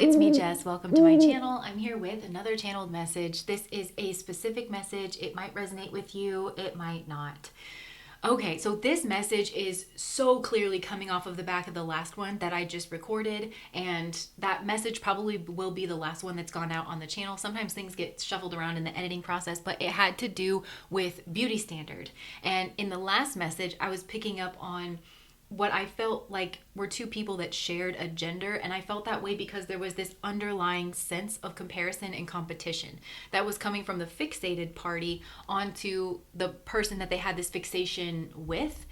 it's me, Jess. Welcome to my channel. I'm here with another channeled message. This is a specific message. It might resonate with you, it might not. Okay, so this message is so clearly coming off of the back of the last one that I just recorded, and that message probably will be the last one that's gone out on the channel. Sometimes things get shuffled around in the editing process, but it had to do with beauty standard. And in the last message, I was picking up on what I felt like were two people that shared a gender, and I felt that way because there was this underlying sense of comparison and competition that was coming from the fixated party onto the person that they had this fixation with.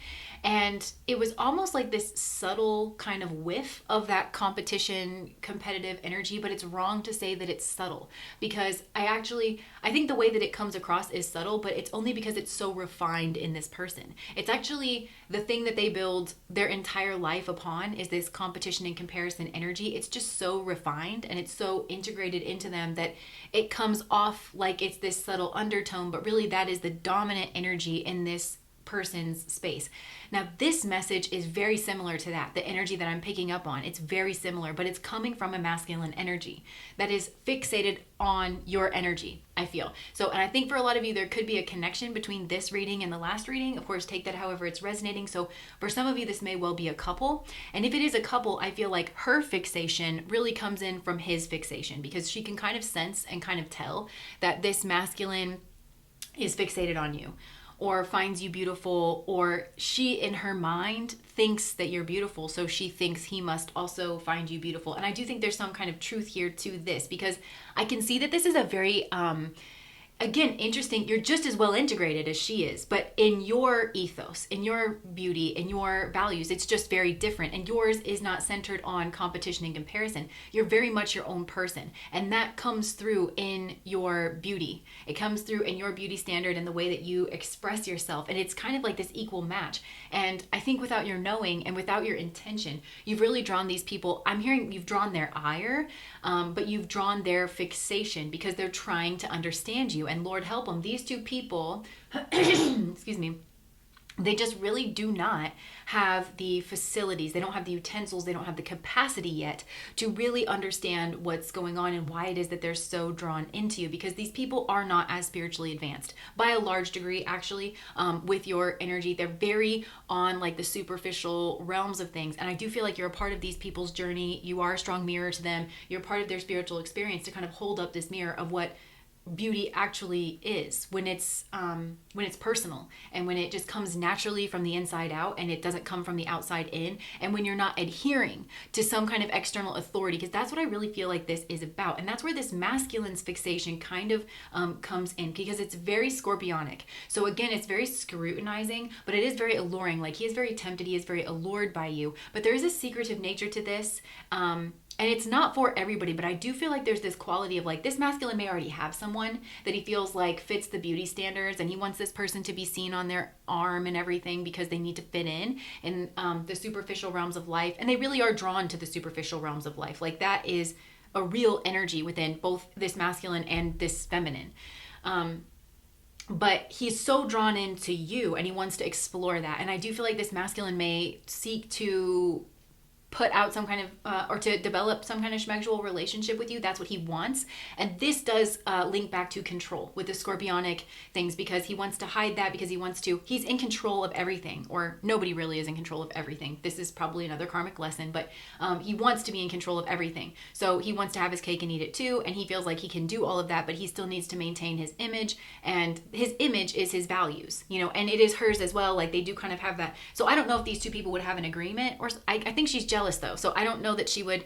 And it was almost like this subtle kind of whiff of that competition, competitive energy, but it's wrong to say that it's subtle, because I think the way that it comes across is subtle, but it's only because it's so refined in this person. It's actually the thing that they build their entire life upon is this competition and comparison energy. It's just so refined and it's so integrated into them that it comes off like it's this subtle undertone, but really that is the dominant energy in this person's space. Now, this message is very similar to that, the energy that I'm picking up on. It's very similar, but it's coming from a masculine energy that is fixated on your energy, I feel. So, and I think for a lot of you, there could be a connection between this reading and the last reading. Of course, take that however it's resonating. So for some of you, this may well be a couple. And if it is a couple, I feel like her fixation really comes in from his fixation, because she can kind of sense and kind of tell that this masculine is fixated on you, or finds you beautiful, or she in her mind thinks that you're beautiful, so she thinks he must also find you beautiful. And I do think there's some kind of truth here to this, because I can see that this is a very again, interesting. You're just as well integrated as she is, but in your ethos, in your beauty, in your values, it's just very different. And yours is not centered on competition and comparison. You're very much your own person. And that comes through in your beauty. It comes through in your beauty standard and the way that you express yourself. And it's kind of like this equal match. And I think without your knowing and without your intention, you've really drawn these people. I'm hearing you've drawn their ire, but you've drawn their fixation because they're trying to understand you. And Lord help them, these two people, excuse me, they just really do not have the facilities. They don't have the utensils. They don't have the capacity yet to really understand what's going on and why it is that they're so drawn into you, because these people are not as spiritually advanced by a large degree, actually, with your energy. They're very on like the superficial realms of things. And I do feel like you're a part of these people's journey. You are a strong mirror to them. You're part of their spiritual experience to kind of hold up this mirror of what beauty actually is when it's personal, and when it just comes naturally from the inside out and it doesn't come from the outside in, and when you're not adhering to some kind of external authority, because that's what I really feel like this is about. And that's where this masculine's fixation kind of comes in, because it's very scorpionic. So again, it's very scrutinizing, but it is very alluring. Like, he is very tempted, he is very allured by you, but there is a secretive nature to this. And it's not for everybody, but I do feel like there's this quality of like, this masculine may already have someone that he feels like fits the beauty standards, and he wants this person to be seen on their arm and everything because they need to fit in the superficial realms of life. And they really are drawn to the superficial realms of life. Like, that is a real energy within both this masculine and this feminine. But he's so drawn into you and he wants to explore that. And I do feel like this masculine may seek to put out some kind of, or to develop some kind of schmegsual relationship with you. That's what he wants. And this does link back to control with the scorpionic things, because he wants to hide that, because he's in control of everything, or nobody really is in control of everything. This is probably another karmic lesson, but he wants to be in control of everything. So he wants to have his cake and eat it too. And he feels like he can do all of that, but he still needs to maintain his image, and his image is his values, and it is hers as well. Like, they do kind of have that. So I don't know if these two people would have an agreement, or I think she's jealous though. So I don't know that she would,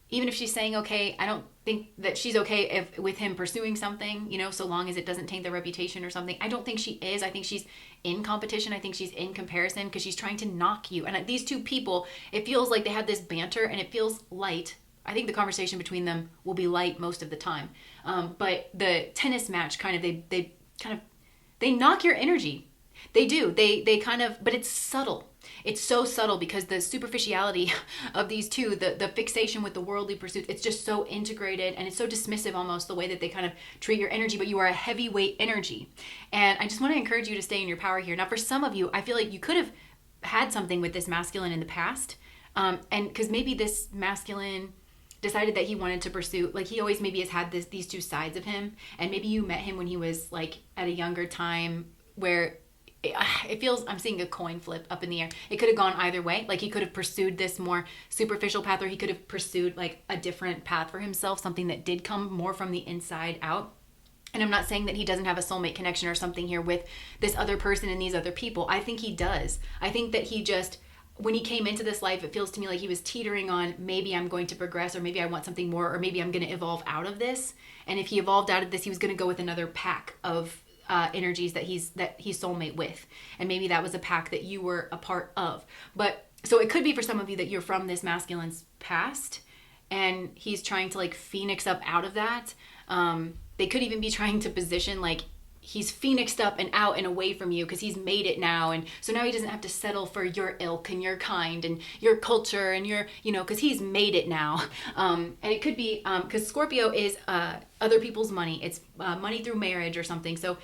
even if she's saying okay, I don't think that she's okay with him pursuing something, so long as it doesn't taint their reputation or something. I don't think she is. I think she's in competition. I think she's in comparison, because she's trying to knock you. And these two people, it feels like they have this banter and it feels light. I think the conversation between them will be light most of the time. But the tennis match they knock your energy. They do. They kind of, but it's subtle. It's so subtle, because the superficiality of these two, the fixation with the worldly pursuits, it's just so integrated, and it's so dismissive almost, the way that they kind of treat your energy, but you are a heavyweight energy. And I just want to encourage you to stay in your power here. Now, for some of you, I feel like you could have had something with this masculine in the past. And because maybe this masculine decided that he wanted to pursue, like he always maybe has had these two sides of him, and maybe you met him when he was like at a younger time where it feels, I'm seeing a coin flip up in the air. It could have gone either way. Like he could have pursued this more superficial path, or he could have pursued like a different path for himself, something that did come more from the inside out. And I'm not saying that he doesn't have a soulmate connection or something here with this other person and these other people. I think he does. I think that he just, when he came into this life, it feels to me like he was teetering on, maybe I'm going to progress, or maybe I want something more, or maybe I'm going to evolve out of this. And if he evolved out of this, he was going to go with another pack of energies that he's soulmate with, and maybe that was a pack that you were a part of. But so it could be for some of you that you're from this masculine's past, and he's trying to like phoenix up out of that. They could even be trying to position like he's phoenixed up and out and away from you because he's made it now, and so now he doesn't have to settle for your ilk and your kind and your culture and your, you know, because he's made it now. And it could be because Scorpio is other people's money. It's money through marriage or something. So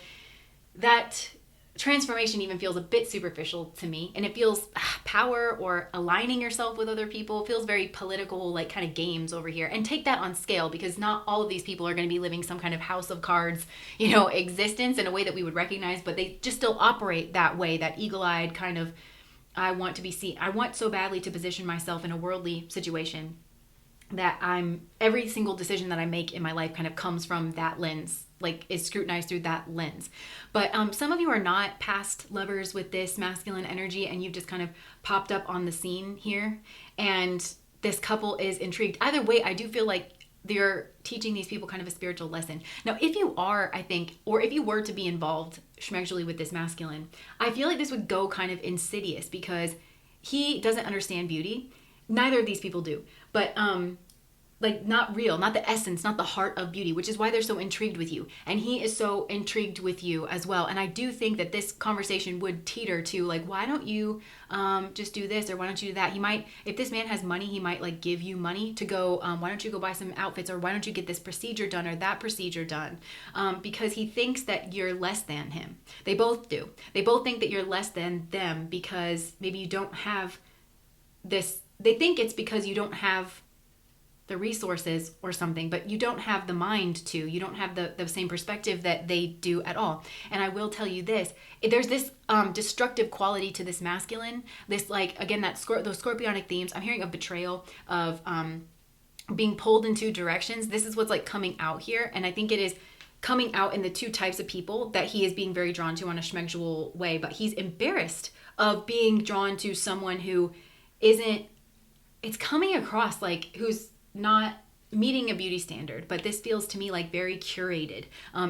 that transformation even feels a bit superficial to me, and it feels power or aligning yourself with other people. It feels very political, like kind of games over here. And take that on scale, because not all of these people are going to be living some kind of house of cards, you know, existence in a way that we would recognize, but they just still operate that way, that eagle-eyed kind of, I want to be seen. I want so badly to position myself in a worldly situation that every single decision that I make in my life kind of comes from that lens, like is scrutinized through that lens. But some of you are not past lovers with this masculine energy, and you've just kind of popped up on the scene here, and this couple is intrigued. Either way, I do feel like they're teaching these people kind of a spiritual lesson. Now, if you are, I think, or if you were to be involved schmegully with this masculine, I feel like this would go kind of insidious, because he doesn't understand beauty. Neither of these people do. But like not real, not the essence, not the heart of beauty, which is why they're so intrigued with you. And he is so intrigued with you as well. And I do think that this conversation would teeter to like, why don't you just do this, or why don't you do that? He might, if this man has money, he might like give you money to go, why don't you go buy some outfits, or why don't you get this procedure done or that procedure done? Because he thinks that you're less than him. They both do. They both think that you're less than them because maybe you don't have this. They think it's because you don't have the resources or something, but you don't have the mind to, you don't have the same perspective that they do at all. And I will tell you this, there's this destructive quality to this masculine, this like, again, those scorpionic themes. I'm hearing a betrayal of being pulled in two directions. This is what's like coming out here. And I think it is coming out in the two types of people that he is being very drawn to on a schmegulal way, but he's embarrassed of being drawn to someone who isn't, it's coming across like who's not meeting a beauty standard, but this feels to me like very curated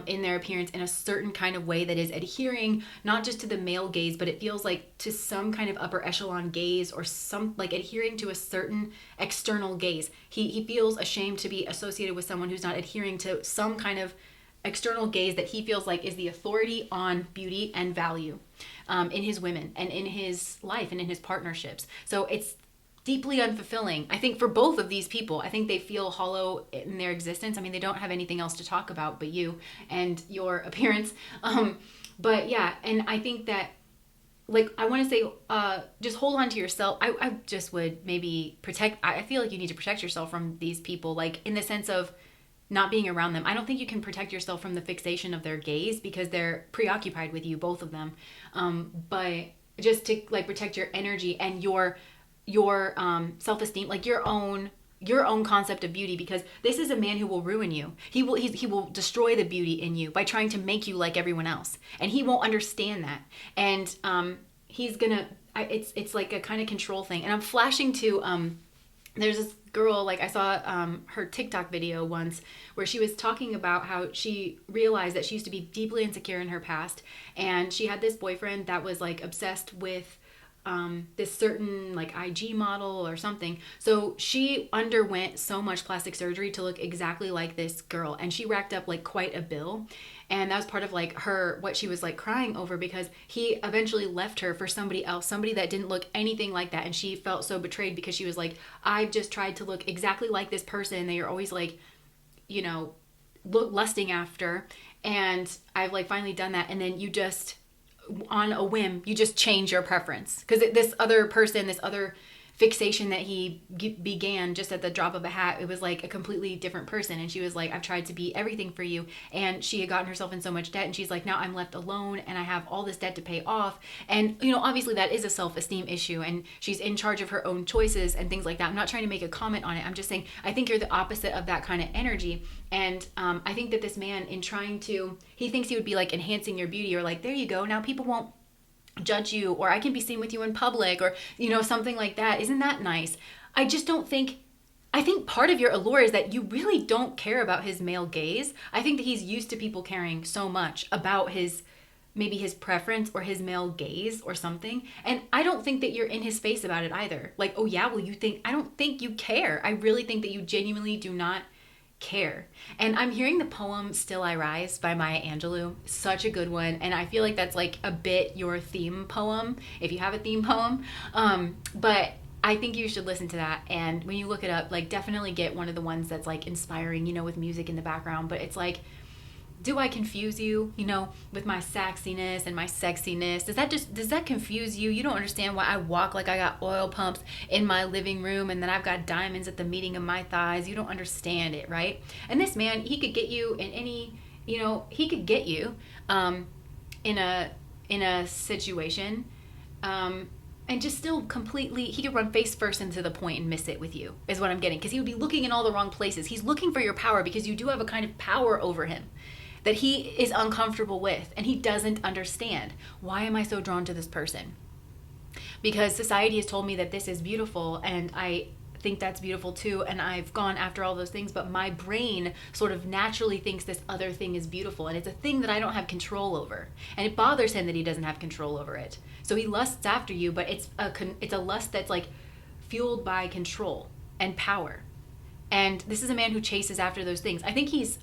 in their appearance in a certain kind of way that is adhering not just to the male gaze, but it feels like to some kind of upper echelon gaze, or some like adhering to a certain external gaze. He feels ashamed to be associated with someone who's not adhering to some kind of external gaze that he feels like is the authority on beauty and value in his women and in his life and in his partnerships. So it's deeply unfulfilling, I think, for both of these people. I think they feel hollow in their existence. I mean, they don't have anything else to talk about but you and your appearance. But yeah, and I think that, like, I want to say, just hold on to yourself. I just would maybe I feel like you need to protect yourself from these people, like in the sense of not being around them. I don't think you can protect yourself from the fixation of their gaze because they're preoccupied with you, both of them. But just to like protect your energy and your self-esteem, like your own concept of beauty, because this is a man who will ruin you. He will destroy the beauty in you by trying to make you like everyone else, and he won't understand that. And he's gonna, it's like a kind of control thing. And I'm flashing to there's this girl, like I saw her TikTok video once where she was talking about how she realized that she used to be deeply insecure in her past, and she had this boyfriend that was like obsessed with this certain like IG model or something. So she underwent so much plastic surgery to look exactly like this girl, and she racked up like quite a bill. And that was part of like what she was like crying over, because he eventually left her for somebody else, somebody that didn't look anything like that. And she felt so betrayed because she was like, I've just tried to look exactly like this person that you're always like, you know, lusting after, and I've like finally done that. And then you just, on a whim, you just change your preference because this other person, this other fixation that he began just at the drop of a hat, it was like a completely different person. And she was like, I've tried to be everything for you. And she had gotten herself in so much debt, and she's like, now I'm left alone and I have all this debt to pay off. And, you know, obviously that is a self-esteem issue, and she's in charge of her own choices and things like that. I'm not trying to make a comment on it. I'm just saying, I think you're the opposite of that kind of energy. And I think that this man, in trying to, he thinks he would be like enhancing your beauty, or like, there you go, now people won't judge you, or I can be seen with you in public, or, you know, something like that. Isn't that nice? I just don't think, I think part of your allure is that you really don't care about his male gaze. I think that he's used to people caring so much about his, maybe his preference or his male gaze or something. And I don't think that you're in his face about it either. Like, oh yeah, well you think, I don't think you care. I really think that you genuinely do not care. And I'm hearing the poem Still I Rise by Maya Angelou. Such a good one. And I feel like that's like a bit your theme poem, if you have a theme poem. But I think you should listen to that. And when you look it up, like definitely get one of the ones that's like inspiring, you know, with music in the background. But it's like, do I confuse you, you know, with my sexiness and my sexiness? Does that confuse you? You don't understand why I walk like I got oil pumps in my living room and then I've got diamonds at the meeting of my thighs. You don't understand it, right? And this man, he could get you in any, you know, he could get you in a situation and just still completely, he could run face first into the point and miss it with you, is what I'm getting. Because he would be looking in all the wrong places. He's looking for your power because you do have a kind of power over him that he is uncomfortable with, and he doesn't understand. Why am I so drawn to this person? Because society has told me that this is beautiful, and I think that's beautiful too, and I've gone after all those things, but my brain sort of naturally thinks this other thing is beautiful, and it's a thing that I don't have control over, and it bothers him that he doesn't have control over it. So he lusts after you, but it's a lust that's like fueled by control and power. And this is a man who chases after those things. I think he's,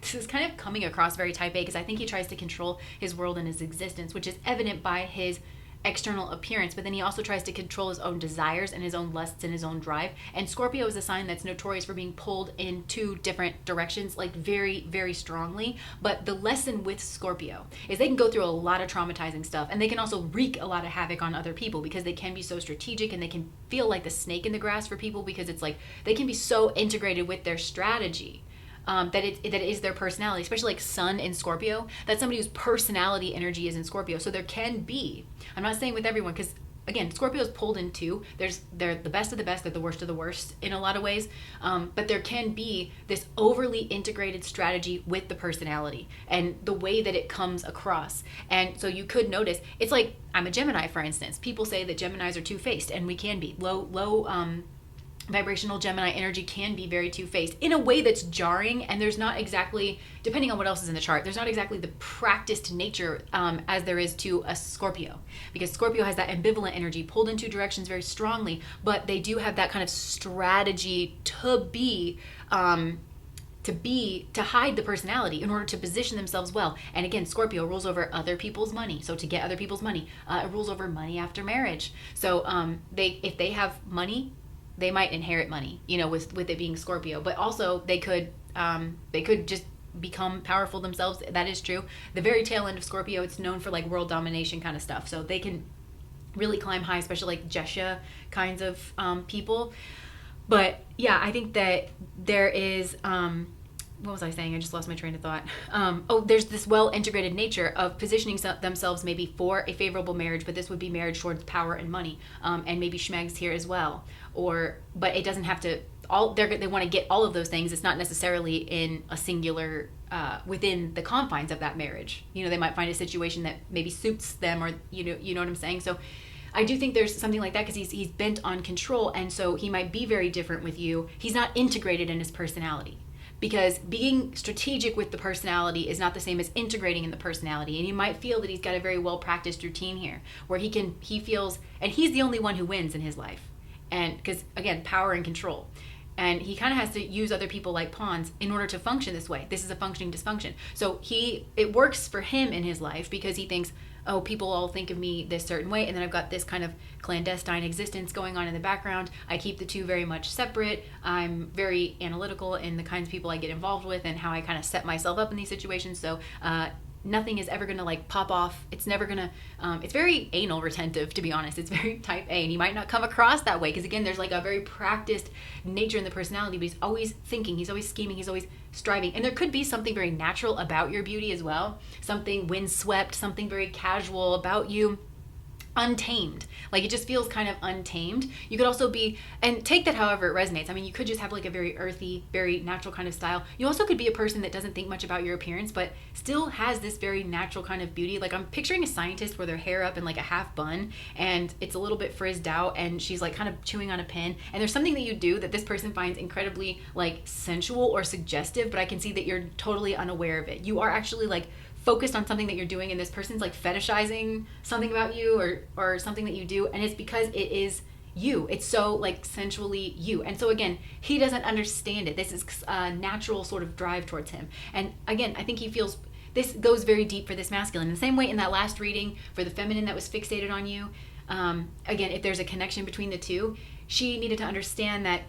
this is kind of coming across very type A, because I think he tries to control his world and his existence, which is evident by his external appearance, but then he also tries to control his own desires and his own lusts and his own drive. And Scorpio is a sign that's notorious for being pulled in two different directions, like very, very strongly. But the lesson with Scorpio is they can go through a lot of traumatizing stuff, and they can also wreak a lot of havoc on other people because they can be so strategic, and they can feel like the snake in the grass for people because it's like they can be so integrated with their strategy. That is their personality, especially like Sun in Scorpio. That's somebody whose personality energy is in Scorpio. So there can be, I'm not saying with everyone, because again, Scorpio is pulled in two. They're the best of the best, they're the worst of the worst in a lot of ways. But there can be this overly integrated strategy with the personality and the way that it comes across. And so you could notice, it's like, I'm a Gemini, for instance. People say that Geminis are two-faced, and we can be. Low vibrational Gemini energy can be very two-faced in a way that's jarring, and there's not exactly, depending on what else is in the chart, there's not exactly the practiced nature as there is to a Scorpio, because Scorpio has that ambivalent energy pulled in two directions very strongly, but they do have that kind of strategy to hide the personality in order to position themselves well. And again, Scorpio rules over other people's money. So to get other people's money, it rules over money after marriage. So if they have money, they might inherit money, you know, with it being Scorpio, but also they could just become powerful themselves. That is true. The very tail end of Scorpio, it's known for like world domination kind of stuff. So they can really climb high, especially like Jesha kinds of people. But yeah, I think that there is, what was I saying? I just lost my train of thought. There's this well-integrated nature of positioning themselves maybe for a favorable marriage, but this would be marriage towards power and money, and maybe schmegs here as well. But it doesn't have to, they want to get all of those things. It's not necessarily in a singular, within the confines of that marriage. You know, they might find a situation that maybe suits them, or, you know what I'm saying? So I do think there's something like that, because he's bent on control, and so he might be very different with you. He's not integrated in his personality, because being strategic with the personality is not the same as integrating in the personality. And you might feel that he's got a very well-practiced routine here, where he feels, and he's the only one who wins in his life. And because, again, power and control. And he kind of has to use other people like pawns in order to function this way. This is a functioning dysfunction. So it works for him in his life, because he thinks, oh, people all think of me this certain way, and then I've got this kind of clandestine existence going on in the background. I keep the two very much separate. I'm very analytical in the kinds of people I get involved with and how I kind of set myself up in these situations. So nothing is ever going to like pop off. It's never going to, it's very anal retentive, to be honest. It's very type A, and you might not come across that way because, again, there's like a very practiced nature in the personality, but he's always thinking, he's always scheming, he's always striving. And there could be something very natural about your beauty as well, something windswept, something very casual about you. Untamed, like it just feels kind of untamed. You could also be, and take that however it resonates. I mean, you could just have like a very earthy, very natural kind of style. You also could be a person that doesn't think much about your appearance, but still has this very natural kind of beauty. Like I'm picturing a scientist with her hair up in like a half bun, and it's a little bit frizzed out, and she's like kind of chewing on a pin. And there's something that you do that this person finds incredibly like sensual or suggestive, but I can see that you're totally unaware of it. You are actually like focused on something that you're doing, and this person's like fetishizing something about you or something that you do, and it's because it is you. It's so like sensually you. And so again, he doesn't understand it. This is a natural sort of drive towards him. And again, I think he feels this goes very deep for this masculine. In the same way in that last reading for the feminine that was fixated on you, again, if there's a connection between the two, she needed to understand that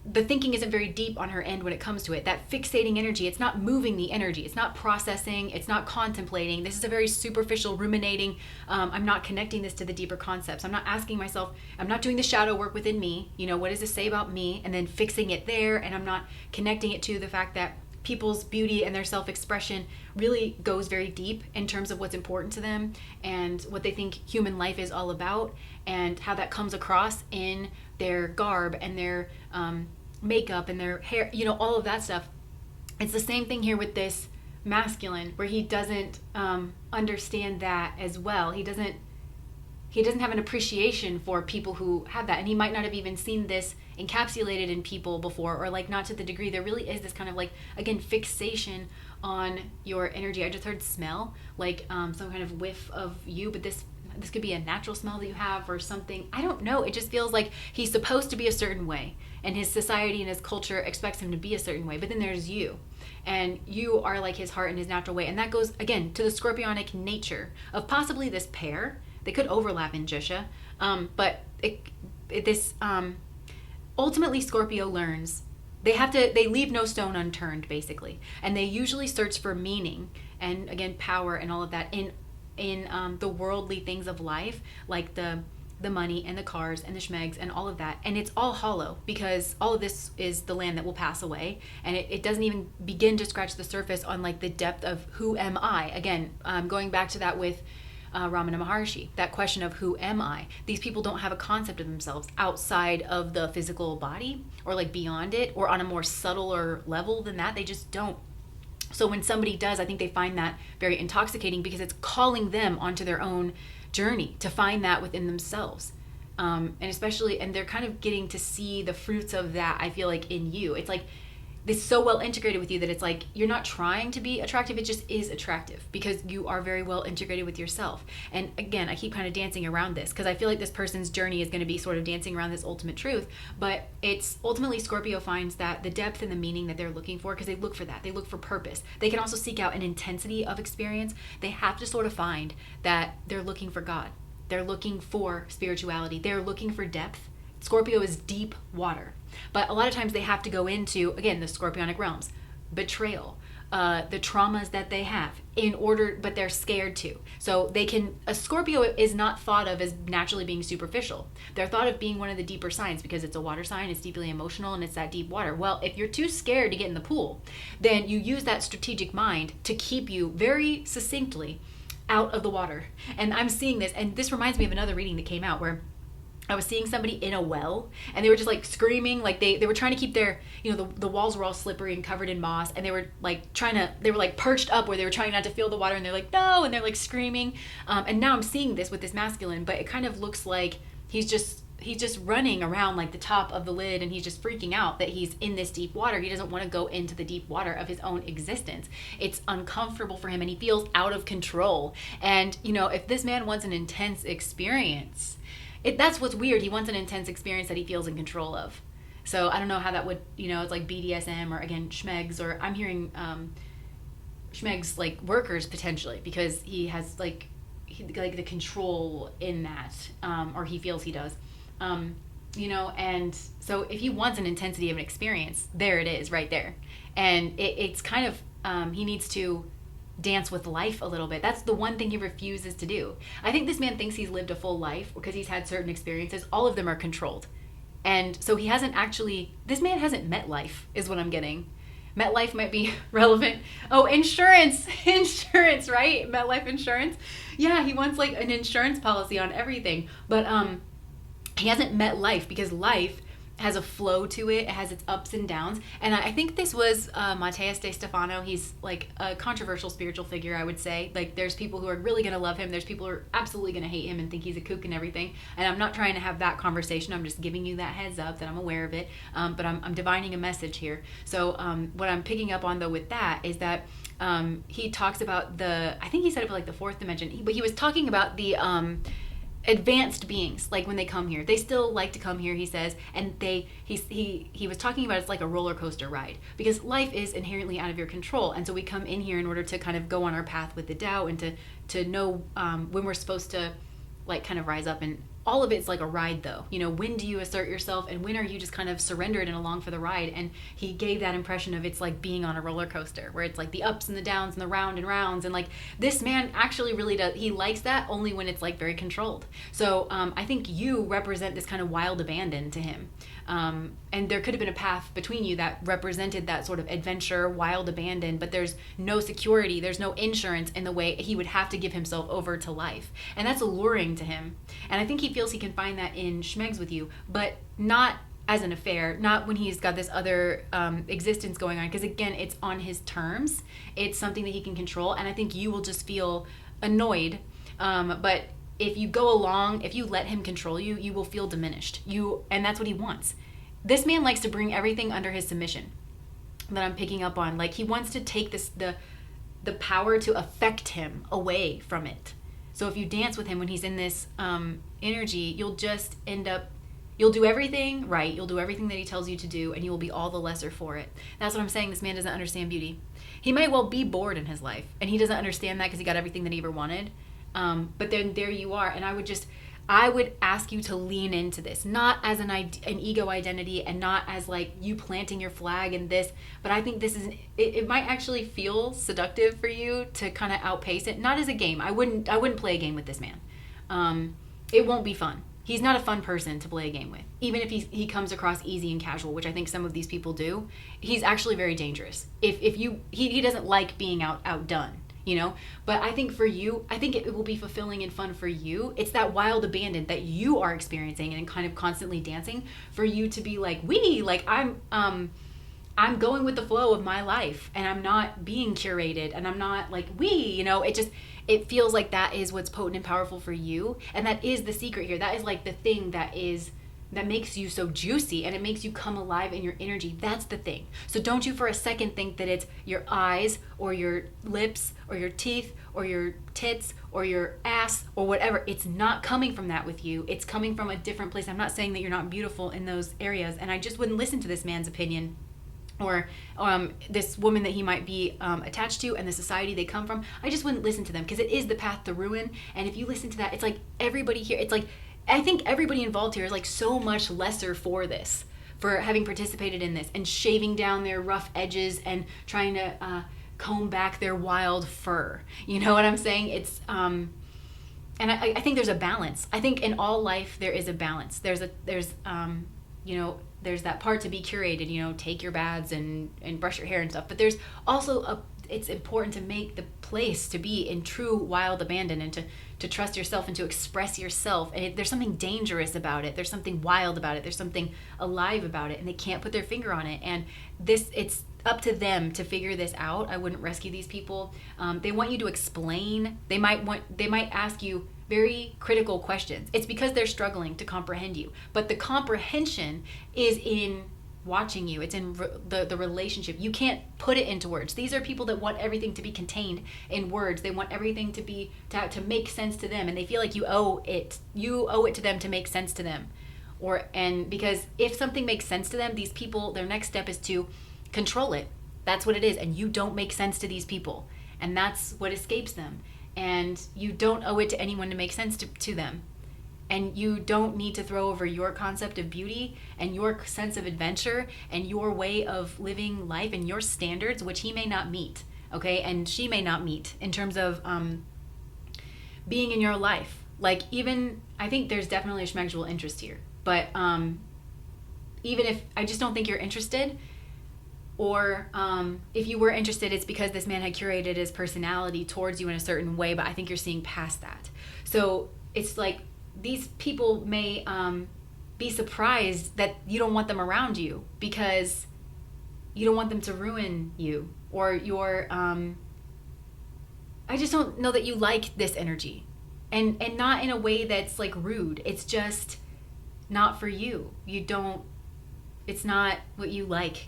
the thinking isn't very deep on her end when it comes to it. That fixating energy, it's not moving the energy. It's not processing. It's not contemplating. This is a very superficial ruminating. I'm not connecting this to the deeper concepts. I'm not asking myself, I'm not doing the shadow work within me. You know, what does this say about me? And then fixing it there. And I'm not connecting it to the fact that people's beauty and their self-expression really goes very deep in terms of what's important to them and what they think human life is all about, and how that comes across in their garb and their makeup and their hair, you know, all of that stuff. It's the same thing here with this masculine, where he doesn't understand that as well. He doesn't have an appreciation for people who have that, and he might not have even seen this encapsulated in people before, or like not to the degree. There really is this kind of like, again, fixation on your energy. I just heard smell, like some kind of whiff of you, but this could be a natural smell that you have or something. I don't know. It just feels like he's supposed to be a certain way, and his society and his culture expects him to be a certain way. But then there's you, and you are like his heart and his natural way. And that goes, again, to the scorpionic nature of possibly this pair. They could overlap in Jusha, but ultimately Scorpio learns they leave no stone unturned, basically, and they usually search for meaning and, again, power and all of that in the worldly things of life, like the money and the cars and the schmegs and all of that. And it's all hollow, because all of this is the land that will pass away, and it doesn't even begin to scratch the surface on like the depth of who am I. Again, going back to that with Ramana Maharshi, that question of who am I? These people don't have a concept of themselves outside of the physical body, or like beyond it, or on a more subtler level than that. They just don't. So when somebody does, I think they find that very intoxicating, because it's calling them onto their own journey to find that within themselves. And they're kind of getting to see the fruits of that, I feel like, in you. It's like this so well integrated with you that it's like you're not trying to be attractive, it just is attractive because you are very well integrated with yourself. And again, I keep kind of dancing around this because I feel like this person's journey is going to be sort of dancing around this ultimate truth, but it's ultimately Scorpio finds that the depth and the meaning that they're looking for, because they look for that, they look for purpose. They can also seek out an intensity of experience. They have to sort of find that they're looking for God. They're looking for spirituality. They're looking for depth. Scorpio is deep water. But a lot of times they have to go into, again, the scorpionic realms, betrayal, the traumas that they have but they're scared to. So a Scorpio is not thought of as naturally being superficial. They're thought of being one of the deeper signs because it's a water sign, it's deeply emotional, and it's that deep water. Well, if you're too scared to get in the pool, then you use that strategic mind to keep you very succinctly out of the water. And I'm seeing this, and this reminds me of another reading that came out where I was seeing somebody in a well, and they were just like screaming, like they were trying to keep their, the walls were all slippery and covered in moss, and they were like perched up where they were trying not to feel the water, and they're like, no, and they're like screaming. And now I'm seeing this with this masculine, but it kind of looks like he's just running around like the top of the lid, and he's just freaking out that he's in this deep water. He doesn't want to go into the deep water of his own existence. It's uncomfortable for him, and he feels out of control. And, if this man wants an intense experience, that's what's weird. He wants an intense experience that he feels in control of. So I don't know how that would, it's like BDSM, or again, schmegs, or I'm hearing schmegs like workers potentially, because he has like the control in that, or he feels he does. And so if he wants an intensity of an experience, there it is right there. And it's kind of, he needs to dance with life a little bit. That's the one thing he refuses to do. I think this man thinks he's lived a full life because he's had certain experiences. All of them are controlled. And so he hasn't actually, this man hasn't met life, is what I'm getting. MetLife might be relevant. Oh, insurance, right? MetLife insurance. Yeah, he wants like an insurance policy on everything. But he hasn't met life, because life has a flow to it. It has its ups and downs. And I think this was Matthias de Stefano. He's like a controversial spiritual figure, I would say. Like, there's people who are really going to love him. There's people who are absolutely going to hate him and think he's a kook and everything. And I'm not trying to have that conversation. I'm just giving you that heads up that I'm aware of it. But I'm divining a message here. So what I'm picking up on, though, with that is that he talks about I think he said it was like the fourth dimension, but he was talking about the advanced beings, like when they come here, they still like to come here, he says, and he was talking about it's like a roller coaster ride, because life is inherently out of your control. And so we come in here in order to kind of go on our path with the Tao, and to know when we're supposed to like kind of rise up. And all of it's like a ride, though. You know, when do you assert yourself, and when are you just kind of surrendered and along for the ride? And he gave that impression of it's like being on a roller coaster, where it's like the ups and the downs and the round and rounds. And like, this man actually really does, he likes that only when it's like very controlled. So I think you represent this kind of wild abandon to him. And there could have been a path between you that represented that sort of adventure, wild abandon, but there's no security, there's no insurance in the way he would have to give himself over to life. And that's alluring to him. And I think he feels he can find that in schmegs with you, but not as an affair, not when he's got this other existence going on, because again, it's on his terms. It's something that he can control, and I think you will just feel annoyed. But if you go along, if you let him control you, you will feel diminished. And that's what he wants. This man likes to bring everything under his submission, that I'm picking up on. Like, he wants to take the power to affect him away from it. So if you dance with him when he's in this energy, you'll just end up, you'll do everything right. You'll do everything that he tells you to do, and you will be all the lesser for it. That's what I'm saying. This man doesn't understand beauty. He might well be bored in his life, and he doesn't understand that because he got everything that he ever wanted. But then there you are. And I would ask you to lean into this, not as an ego identity, and not as like you planting your flag in this, but I think this is, it might actually feel seductive for you to kind of outpace it, not as a game. I wouldn't play a game with this man. It won't be fun. He's not a fun person to play a game with. Even if he comes across easy and casual, which I think some of these people do, he's actually very dangerous. He doesn't like being outdone. You know, but I think for you, I think it will be fulfilling and fun for you. It's that wild abandon that you are experiencing and kind of constantly dancing, for you to be like, I'm going with the flow of my life, and I'm not being curated, and I'm not like it feels like that is what's potent and powerful for you. And that is the secret here. That is like the thing that makes you so juicy, and it makes you come alive in your energy. That's the thing. So don't you for a second think that it's your eyes or your lips or your teeth or your tits or your ass or whatever. It's not coming from that with you. It's coming from a different place. I'm not saying that you're not beautiful in those areas, and I just wouldn't listen to this man's opinion, or this woman that he might be attached to, and the society they come from. I just wouldn't listen to them, because it is the path to ruin. And if you listen to that, it's like everybody here, it's like, I think everybody involved here is like so much lesser for this, for having participated in this and shaving down their rough edges and trying to comb back their wild fur. You know what I'm saying? It's and I think there's a balance. I think in all life there is a balance. There's that part to be curated, take your baths and brush your hair and stuff. But there's also it's important to make the place to be in true wild abandon, and to trust yourself and to express yourself. And there's something dangerous about it. There's something wild about it. There's something alive about it, and they can't put their finger on it. And it's up to them to figure this out. I wouldn't rescue these people. They want you to explain. They might ask you very critical questions. It's because they're struggling to comprehend you. But the comprehension is in watching you. It's in the relationship. You can't put it into words. These are people that want everything to be contained in words. They want everything to make sense to them, and they feel like you owe it to them to make sense to them. And because if something makes sense to them, these people, their next step is to control it. That's what it is. And you don't make sense to these people, and that's what escapes them. And you don't owe it to anyone to make sense to them. And you don't need to throw over your concept of beauty and your sense of adventure and your way of living life and your standards, which he may not meet. okay? And she may not meet in terms of being in your life. Like, even, I think there's definitely a schmegsual interest here, but even if, I just don't think you're interested, or if you were interested, it's because this man had curated his personality towards you in a certain way, but I think you're seeing past that. So it's like, these people may be surprised that you don't want them around you because you don't want them to ruin you, or your I just don't know that you like this energy, and not in a way that's like rude. It's just not for you. You don't, it's not what you like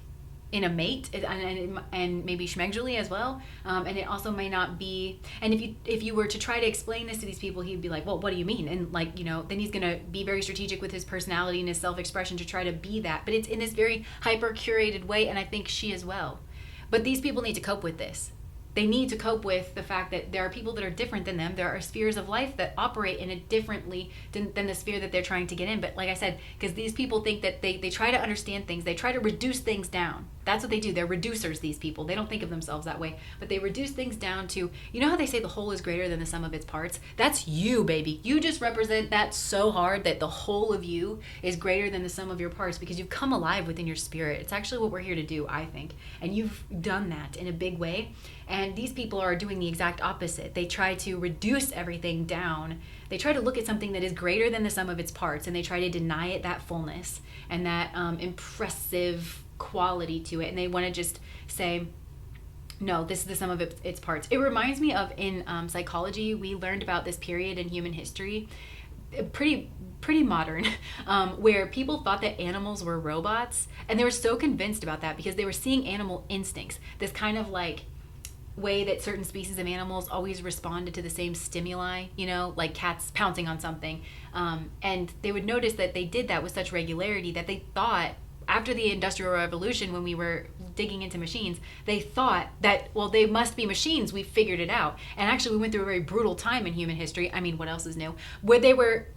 in a mate, and maybe schmegsually as well, and it also may not be. And if you were to try to explain this to these people, he'd be like, well, what do you mean? And like, you know, then he's gonna be very strategic with his personality and his self-expression to try to be that, but it's in this very hyper curated way, and I think she as well. But these people need to cope with this. They need to cope with the fact that there are people that are different than them. There are spheres of life that operate in it differently than the sphere that they're trying to get in. But like I said, because these people think that they try to understand things. They try to reduce things down. That's what they do. They're reducers, these people. They don't think of themselves that way. But they reduce things down to, you know how they say the whole is greater than the sum of its parts? That's you, baby. You just represent that so hard that the whole of you is greater than the sum of your parts, because you've come alive within your spirit. It's actually what we're here to do, I think. And you've done that in a big way. And these people are doing the exact opposite. They try to reduce everything down. They try to look at something that is greater than the sum of its parts, and they try to deny it that fullness and that impressive quality to it. And they want to just say, no, this is the sum of its parts. It reminds me of, in psychology, we learned about this period in human history, pretty modern, where people thought that animals were robots. And they were so convinced about that because they were seeing animal instincts, this kind of like way that certain species of animals always responded to the same stimuli, you know, like cats pouncing on something. And they would notice that they did that with such regularity that they thought, after the Industrial Revolution, when we were digging into machines, they thought that, well, they must be machines. We figured it out. And actually, we went through a very brutal time in human history. I mean, what else is new? Where they were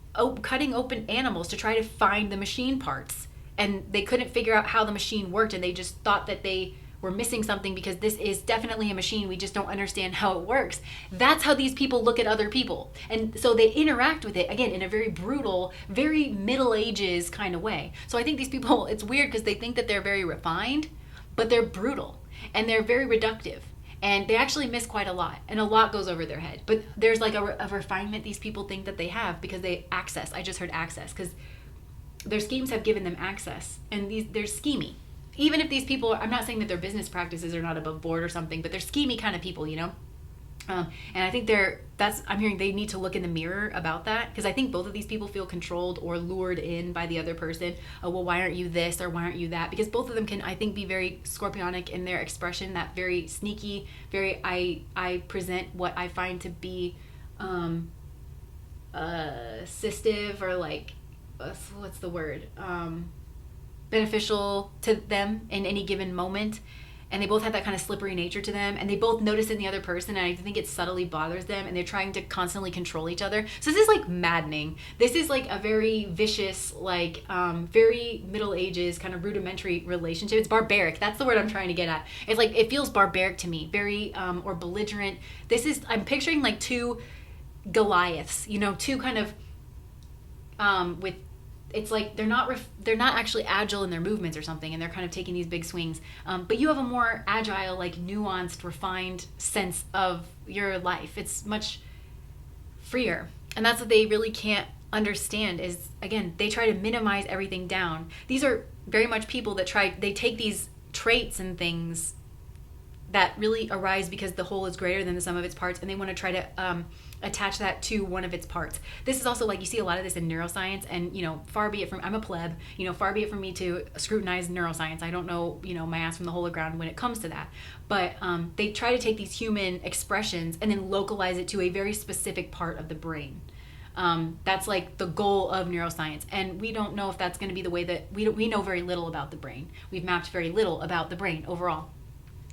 cutting open animals to try to find the machine parts. And they couldn't figure out how the machine worked, and they just thought that they we're missing something because this is definitely a machine. We just don't understand how it works. That's how these people look at other people. And so they interact with it, again, in a very brutal, very Middle Ages kind of way. So I think these people, it's weird because they think that they're very refined, but they're brutal and they're very reductive. And they actually miss quite a lot, and a lot goes over their head. But there's like a refinement these people think that they have because they access. I just heard access because their schemes have given them access, and they're schemy. Even if these people, I'm not saying that their business practices are not above board or something, but they're schemy kind of people, you know? And I think I'm hearing they need to look in the mirror about that, because I think both of these people feel controlled or lured in by the other person. Oh, well, why aren't you this or why aren't you that? Because both of them can, I think, be very scorpionic in their expression, that very sneaky, very, I present what I find to be assistive, or like, what's the word? Beneficial to them in any given moment. And they both have that kind of slippery nature to them, and they both notice in the other person, and I think it subtly bothers them, and they're trying to constantly control each other. So this is like maddening. This is like a very vicious, like very Middle Ages kind of rudimentary relationship. It's barbaric. That's the word I'm trying to get at. It's like, it feels barbaric to me, very or belligerent. I'm picturing like two Goliaths, you know, two kind of with, it's like they're not actually agile in their movements or something, and they're kind of taking these big swings. But you have a more agile, like nuanced, refined sense of your life. It's much freer. And that's what they really can't understand is, again, they try to minimize everything down. These are very much people that they take these traits and things that really arise because the whole is greater than the sum of its parts, and they want to try to attach that to one of its parts. This is also like, you see a lot of this in neuroscience, and, you know, far be it from, I'm a pleb, you know, far be it from me to scrutinize neuroscience. I don't know, you know, my ass from the hole of ground when it comes to that. But they try to take these human expressions and then localize it to a very specific part of the brain. That's like the goal of neuroscience. And we don't know if that's going to be the way that we know very little about the brain. We've mapped very little about the brain overall.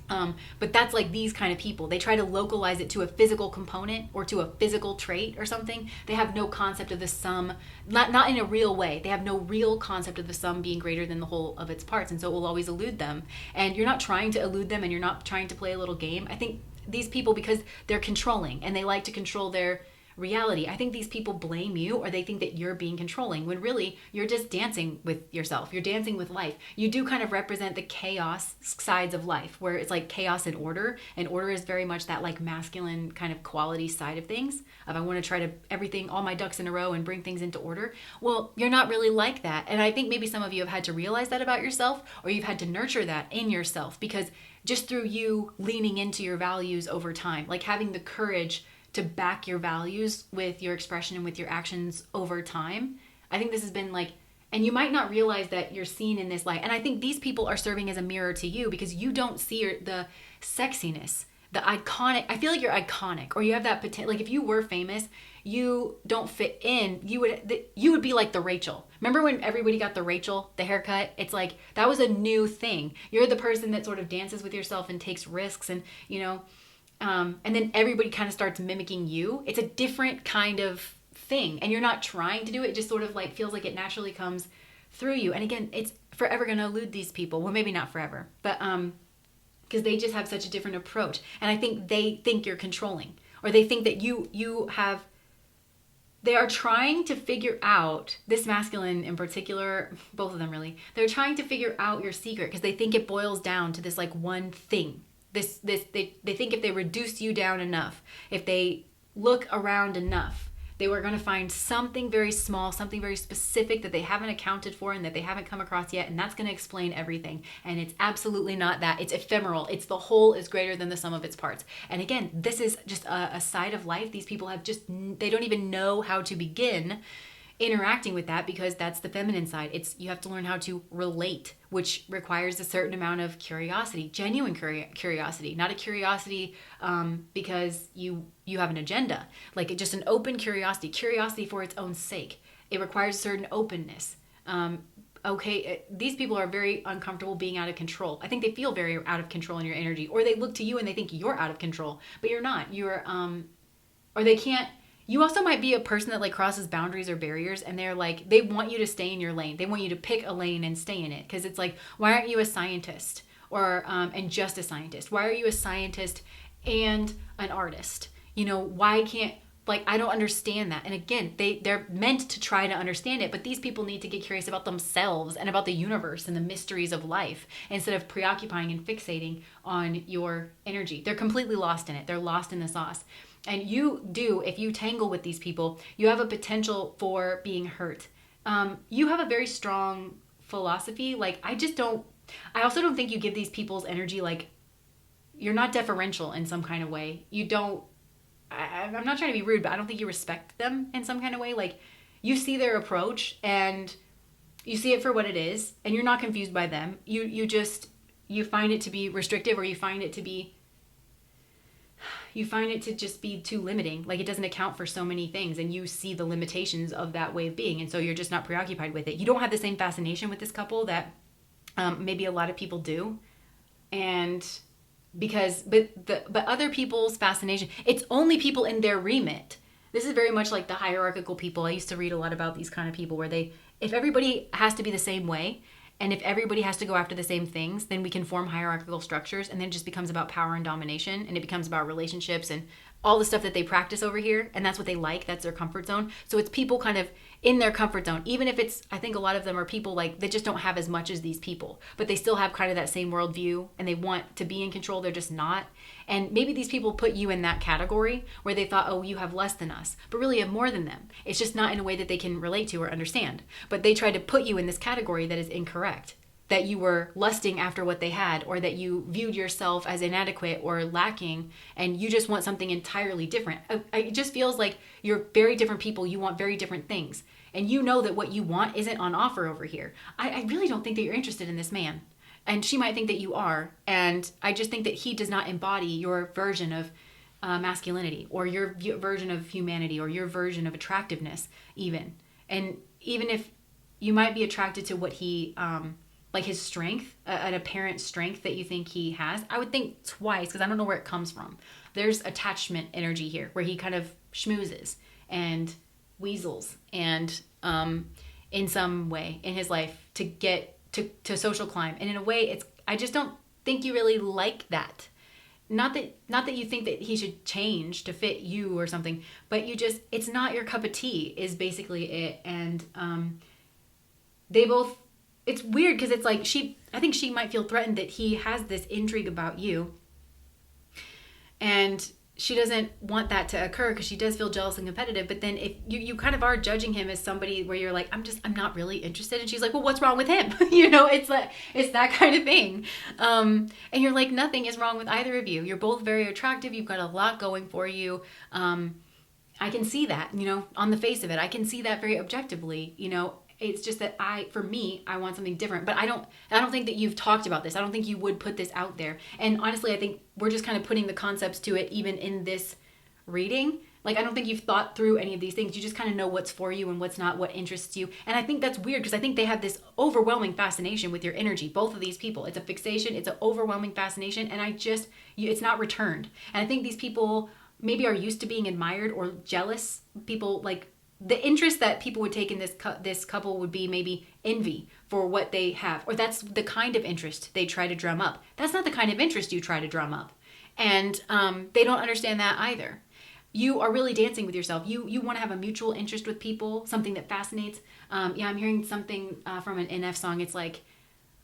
But that's like these kind of people. They try to localize it to a physical component or to a physical trait or something. They have no concept of the sum, not in a real way. They have no real concept of the sum being greater than the whole of its parts. And so it will always elude them. And you're not trying to elude them, and you're not trying to play a little game. I think these people, because they're controlling and they like to control their reality, I think these people blame you, or they think that you're being controlling, when really you're just dancing with yourself. You're dancing with life. You do kind of represent the chaos sides of life, where it's like chaos and order is very much that like masculine kind of quality side of things, of I want to try to everything, all my ducks in a row and bring things into order. Well, you're not really like that. And I think maybe some of you have had to realize that about yourself, or you've had to nurture that in yourself, because just through you leaning into your values over time, like having the courage to back your values with your expression and with your actions over time. I think this has been like, and you might not realize that you're seen in this light. And I think these people are serving as a mirror to you, because you don't see the sexiness, the iconic. I feel like you're iconic, or you have that potential. Like if you were famous, you don't fit in. You would be like the Rachel. Remember when everybody got the Rachel, the haircut? It's like that was a new thing. You're the person that sort of dances with yourself and takes risks, and and then everybody kind of starts mimicking you. It's a different kind of thing, and you're not trying to do it. It just sort of like feels like it naturally comes through you. And again, it's forever going to elude these people. Well, maybe not forever, but because they just have such a different approach. And I think they think you're controlling, or they think that they are trying to figure out, this masculine in particular, both of them really, they're trying to figure out your secret, because they think it boils down to this like one thing. They think if they reduce you down enough, if they look around enough, they were going to find something very small, something very specific that they haven't accounted for and that they haven't come across yet, and that's going to explain everything. And it's absolutely not that. It's ephemeral. It's the whole is greater than the sum of its parts. And again, this is just a side of life. These people they don't even know how to begin interacting with that, because that's the feminine side. You have to learn how to relate, which requires a certain amount of curiosity, genuine curiosity, not a curiosity because you have an agenda, like just an open curiosity for its own sake. It requires a certain openness. These people are very uncomfortable being out of control. I think they feel very out of control in your energy, or they look to you and they think you're out of control, but you're not. Or they can't. You also might be a person that like crosses boundaries or barriers, and they're like, they want you to stay in your lane. They want you to pick a lane and stay in it, because it's like, why aren't you a scientist and just a scientist? Why are you a scientist and an artist? Why can't, like, I don't understand that. And again, they're meant to try to understand it, but these people need to get curious about themselves and about the universe and the mysteries of life, instead of preoccupying and fixating on your energy. They're completely lost in it. They're lost in the sauce. And if you tangle with these people, you have a potential for being hurt. You have a very strong philosophy. Like, I also don't think you give these people's energy, like, you're not deferential in some kind of way. I'm not trying to be rude, but I don't think you respect them in some kind of way. Like, you see their approach and you see it for what it is, and you're not confused by them. You find it to be restrictive, or you find it to just be too limiting. Like, it doesn't account for so many things, and you see the limitations of that way of being, and so you're just not preoccupied with it. You don't have the same fascination with this couple that maybe a lot of people do, and but other people's fascination, it's only people in their remit. This is very much like the hierarchical people. I used to read a lot about these kind of people, where if everybody has to be the same way, and if everybody has to go after the same things, then we can form hierarchical structures, and then it just becomes about power and domination, and it becomes about relationships and all the stuff that they practice over here, and that's what they like. That's their comfort zone. So it's people kind of in their comfort zone, even if I think a lot of them are people like they just don't have as much as these people, but they still have kind of that same worldview, and they want to be in control. They're just not. And maybe these people put you in that category where they thought, oh, you have less than us, but really you have more than them. It's just not in a way that they can relate to or understand. But they try to put you in this category that is incorrect, that you were lusting after what they had, or that you viewed yourself as inadequate or lacking, and you just want something entirely different. It just feels like you're very different people. You want very different things. And you know that what you want isn't on offer over here. I really don't think that you're interested in this man. And she might think that you are. And I just think that he does not embody your version of masculinity, or your version of humanity, or your version of attractiveness even. And even if you might be attracted to what he like his strength, an apparent strength that you think he has, I would think twice, because I don't know where it comes from. There's attachment energy here where he kind of schmoozes and weasels and in some way in his life to get to social climb. And in a way, it's, I just don't think you really like that. Not that you think that he should change to fit you or something, but you just, it's not your cup of tea is basically it. And they both, it's weird because it's like I think she might feel threatened that he has this intrigue about you, and she doesn't want that to occur because she does feel jealous and competitive. But then if you kind of are judging him as somebody where you're like, I'm not really interested. And she's like, well, what's wrong with him? It's like, it's that kind of thing. And you're like, nothing is wrong with either of you. You're both very attractive. You've got a lot going for you. I can see that, on the face of it. I can see that very objectively, It's just that for me, I want something different. But I don't think that you've talked about this. I don't think you would put this out there. And honestly, I think we're just kind of putting the concepts to it even in this reading. Like, I don't think you've thought through any of these things. You just kind of know what's for you and what's not, what interests you. And I think that's weird because I think they have this overwhelming fascination with your energy. Both of these people. It's a fixation. It's an overwhelming fascination. And it's not returned. And I think these people maybe are used to being admired or jealous. People like, the interest that people would take in this couple would be maybe envy for what they have, or that's the kind of interest they try to drum up. That's not the kind of interest you try to drum up, and they don't understand that either. You are really dancing with yourself. You want to have a mutual interest with people, something that fascinates. I'm hearing something from an NF song. It's like,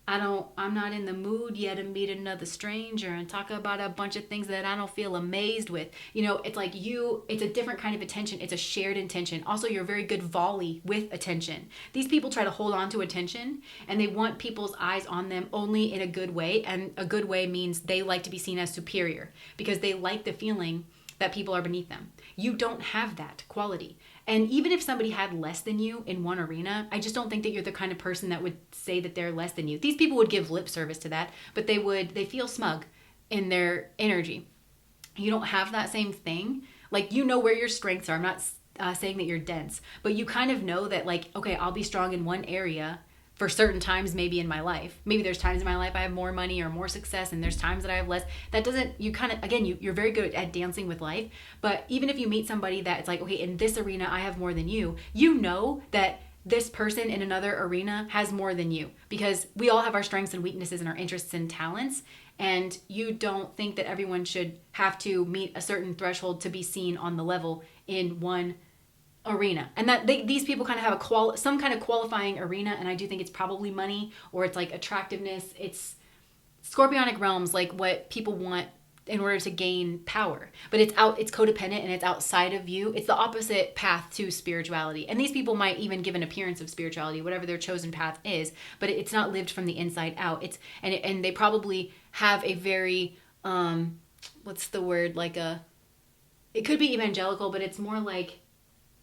I'm not in the mood yet to meet another stranger and talk about a bunch of things that I don't feel amazed with. It's like it's a different kind of attention. It's a shared intention. Also, you're a very good volley with attention. These people try to hold on to attention and they want people's eyes on them only in a good way. And a good way means they like to be seen as superior because they like the feeling that people are beneath them. You don't have that quality. And even if somebody had less than you in one arena, I just don't think that you're the kind of person that would say that they're less than you. These people would give lip service to that, but they feel smug in their energy. You don't have that same thing. Like, where your strengths are. I'm not saying that you're dense, but you kind of know that, like, okay, I'll be strong in one area for certain times maybe in my life. Maybe there's times in my life I have more money or more success, and there's times that I have less. That doesn't, you kind of, again, you're very good at dancing with life. But even if you meet somebody that it's like, okay, in this arena I have more than you, you know that this person in another arena has more than you, because we all have our strengths and weaknesses and our interests and talents. And you don't think that everyone should have to meet a certain threshold to be seen on the level in one arena, and that these people kind of have some kind of qualifying arena, and I do think it's probably money, or it's like attractiveness. It's scorpionic realms, like what people want in order to gain power, but it's codependent and it's outside of you. It's the opposite path to spirituality, and these people might even give an appearance of spirituality, whatever their chosen path is, but it's not lived from the inside out. And they probably have a very what's the word, like it could be evangelical, but it's more like,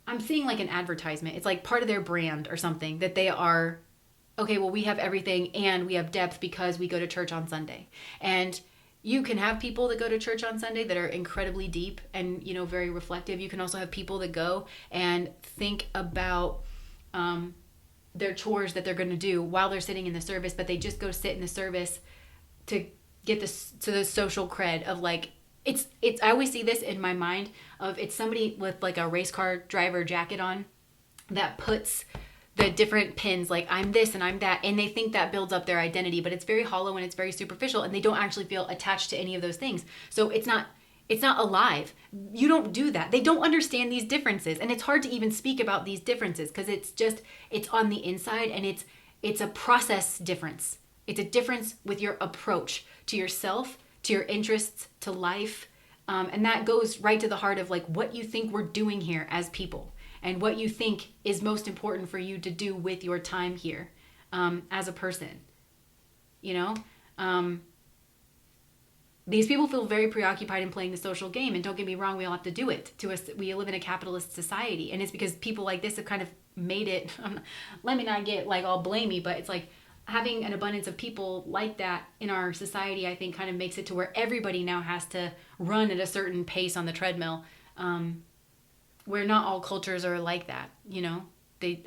I'm seeing like an advertisement. It's like part of their brand or something, that they are, okay, well, we have everything and we have depth because we go to church on Sunday. And you can have people that go to church on Sunday that are incredibly deep and, very reflective. You can also have people that go and think about their chores that they're going to do while they're sitting in the service, but they just go sit in the service to get to the social cred of like, it's I always see this in my mind of, it's somebody with like a race car driver jacket on that puts the different pins, like I'm this and I'm that, and they think that builds up their identity, but it's very hollow and it's very superficial, and they don't actually feel attached to any of those things. So it's not alive. You don't do that. They don't understand these differences, and it's hard to even speak about these differences because it's on the inside, and it's a process difference. It's a difference with your approach to yourself, to your interests, to life. And that goes right to the heart of like what you think we're doing here as people, and what you think is most important for you to do with your time here as a person. These people feel very preoccupied in playing the social game, and don't get me wrong, we all have to do it. We live in a capitalist society, and it's because people like this have kind of made it, let me not get like all blamey, but it's like, having an abundance of people like that in our society, I think, kind of makes it to where everybody now has to run at a certain pace on the treadmill, where not all cultures are like that. They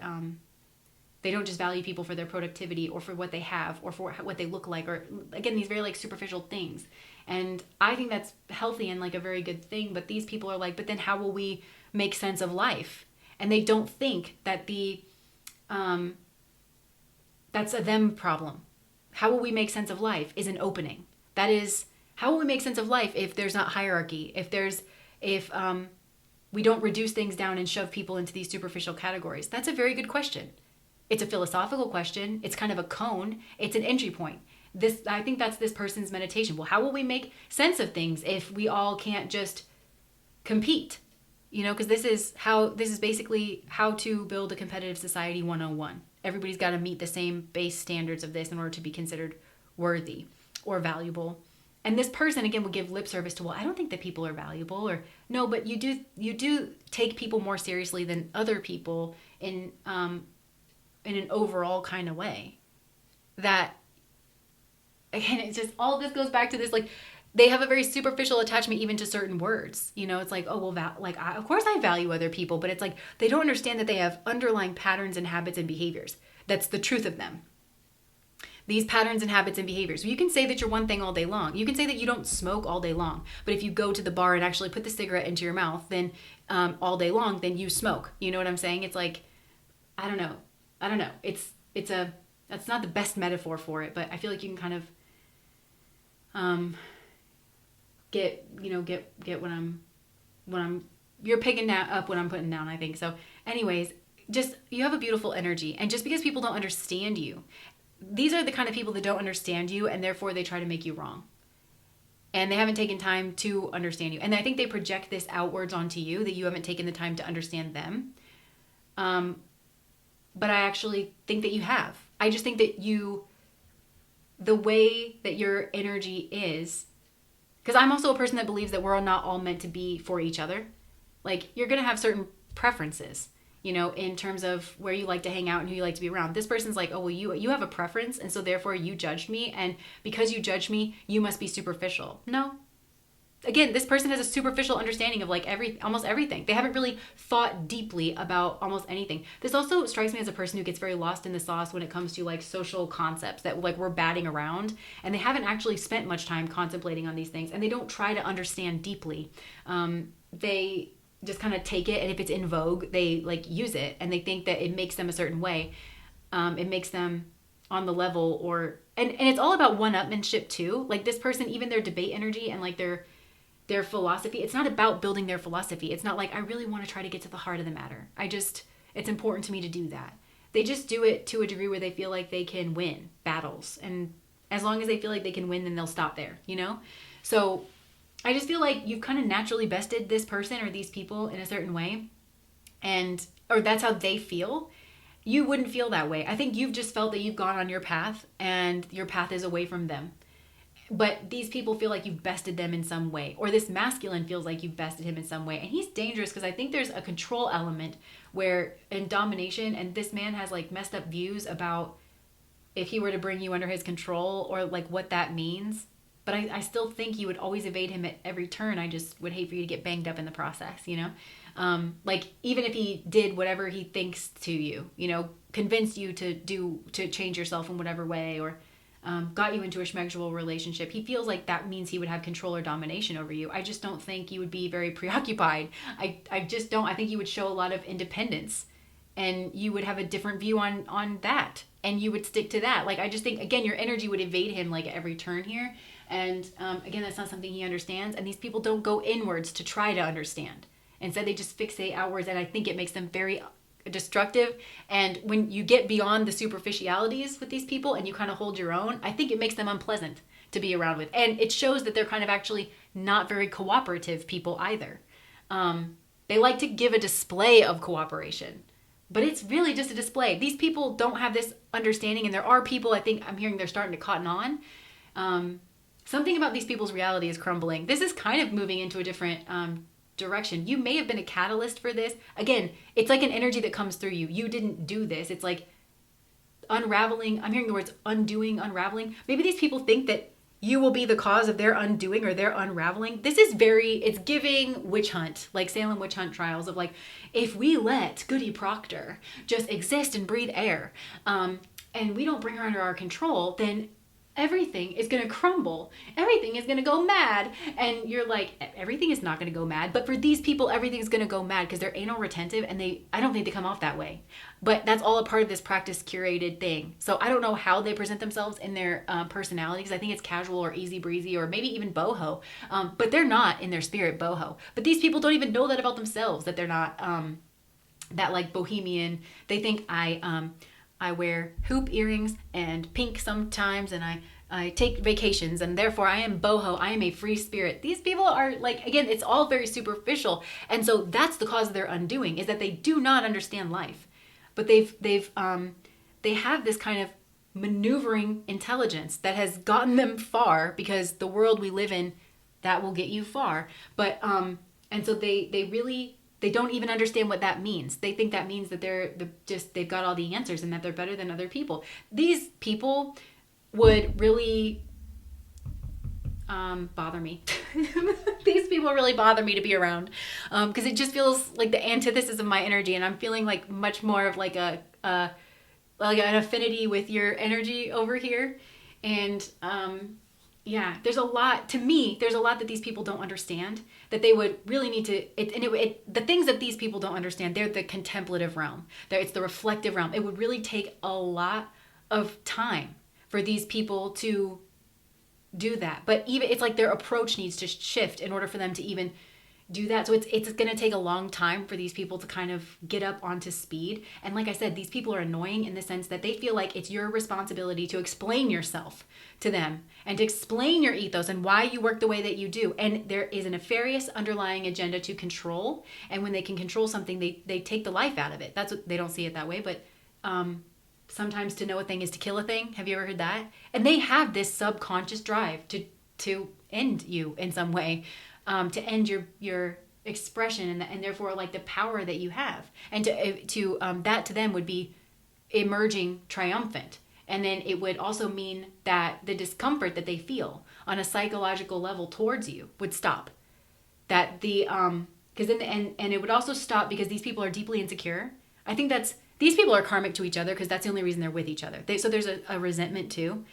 They don't just value people for their productivity or for what they have or for what they look like, or again, these very like superficial things. And I think that's healthy and like a very good thing. But these people are like, but then how will we make sense of life? And they don't think that that's a them problem. How will we make sense of life is an opening. That is, how will we make sense of life if there's not hierarchy? If we don't reduce things down and shove people into these superficial categories? That's a very good question. It's a philosophical question. It's kind of a cone. It's an entry point. I think that's this person's meditation. Well, how will we make sense of things if we all can't just compete? Because this is basically how to build a competitive society 101. Everybody's got to meet the same base standards of this in order to be considered worthy or valuable. And this person, again, will give lip service to, well, I don't think that people are valuable, or no, but you do take people more seriously than other people in an overall kind of way. That, again, it's just, all this goes back to this, like, they have a very superficial attachment even to certain words. It's like, oh, well, of course I value other people, but it's like, they don't understand that they have underlying patterns and habits and behaviors. That's the truth of them. These patterns and habits and behaviors. You can say that you're one thing all day long. You can say that you don't smoke all day long. But if you go to the bar and actually put the cigarette into your mouth, then all day long, then you smoke. You know what I'm saying? It's like, I don't know. That's not the best metaphor for it, but I feel like you can kind of get what I'm you're picking up what I'm putting down, I think. So anyways, just, you have a beautiful energy, and just because people don't understand you, these are the kind of people that don't understand you, and therefore they try to make you wrong. And they haven't taken time to understand you. And I think they project this outwards onto you, that you haven't taken the time to understand them. But I actually think that you have. I just think that the way that your energy is, because I'm also a person that believes that we're not all meant to be for each other. Like, you're going to have certain preferences, in terms of where you like to hang out and who you like to be around. This person's like, oh, well, you have a preference, and so therefore you judged me, and because you judged me, you must be superficial. No. Again, this person has a superficial understanding of like almost everything. They haven't really thought deeply about almost anything. This also strikes me as a person who gets very lost in the sauce when it comes to like social concepts that like we're batting around, and they haven't actually spent much time contemplating on these things, and they don't try to understand deeply. They just kind of take it, and if it's in vogue, they like use it, and they think that it makes them a certain way. It makes them on the level, or and it's all about one-upmanship too. Like, this person, even their debate energy and like their philosophy, it's not about building their philosophy. It's not like, I really want to try to get to the heart of the matter. It's important to me to do that. They just do it to a degree where they feel like they can win battles, and as long as they feel like they can win, then they'll stop there, So I just feel like you've kind of naturally bested this person or these people in a certain way, or that's how they feel. You wouldn't feel that way. I think you've just felt that you've gone on your path, and your path is away from them. But these people feel like you've bested them in some way, or this masculine feels like you've bested him in some way. And he's dangerous because I think there's a control element where in domination, and this man has like messed up views about if he were to bring you under his control, or like what that means. But I still think you would always evade him at every turn. I just would hate for you to get banged up in the process, Like, even if he did whatever he thinks to you, convinced you to change yourself in whatever way, or got you into a schmexual relationship, he feels like that means he would have control or domination over you. I just don't think you would be very preoccupied. I just don't. I think you would show a lot of independence, and you would have a different view on that, and you would stick to that. Like, I just think, again, your energy would evade him like at every turn here. And again, that's not something he understands. And these people don't go inwards to try to understand. Instead, they just fixate outwards. And I think it makes them very destructive. And when you get beyond the superficialities with these people and you kind of hold your own, I think it makes them unpleasant to be around with. And it shows that they're kind of actually not very cooperative people either. They like to give a display of cooperation, but it's really just a display. These people don't have this understanding. And there are people, I think I'm hearing, they're starting to cotton on. Something about these people's reality is crumbling. This is kind of moving into a different direction. You may have been a catalyst for this. Again, it's like an energy that comes through you. You didn't do this. It's like unraveling. I'm hearing the words undoing, unraveling. Maybe these people think that you will be the cause of their undoing or their unraveling. This is it's giving witch hunt, like Salem witch hunt trials of like, if we let Goody Proctor just exist and breathe air, and we don't bring her under our control, then everything is going to crumble. Everything is going to go mad. And you're like, everything is not going to go mad. But for these people, everything is going to go mad because they're anal retentive, and I don't think they come off that way. But that's all a part of this practice curated thing. So I don't know how they present themselves in their personality, because I think it's casual or easy breezy or maybe even boho. But they're not in their spirit boho. But these people don't even know that about themselves, that they're not that like bohemian. They think I wear hoop earrings and pink sometimes, and I take vacations, and therefore I am boho. I am a free spirit. These people are like, again, it's all very superficial. And so that's the cause of their undoing, is that they do not understand life. But they have this kind of maneuvering intelligence that has gotten them far, because the world we live in, that will get you far. But and so they don't even understand what that means. They think that means that they've got all the answers and that they're better than other people. These people would really bother me. These people really bother me to be around, because it just feels like the antithesis of my energy, and I'm feeling like much more of like an affinity with your energy over here. And yeah, there's a lot that these people don't understand, that they would really need to, the things that these people don't understand, they're the contemplative realm. It's the reflective realm. It would really take a lot of time for these people to do that. But even, it's like their approach needs to shift in order for them to even do that. So it's going to take a long time for these people to kind of get up onto speed. And like I said, these people are annoying in the sense that they feel like it's your responsibility to explain yourself to them and to explain your ethos and why you work the way that you do. And there is a nefarious underlying agenda to control. And when they can control something, they take the life out of it. That's what, they don't see it that way, but sometimes to know a thing is to kill a thing. Have you ever heard that? And they have this subconscious drive to end you in some way. To end your expression and therefore like the power that you have, and to that to them would be emerging triumphant. And then it would also mean that the discomfort that they feel on a psychological level towards you would stop. That because and it would also stop because these people are deeply insecure. I think these people are karmic to each other, because that's the only reason they're with each other. So there's a resentment too,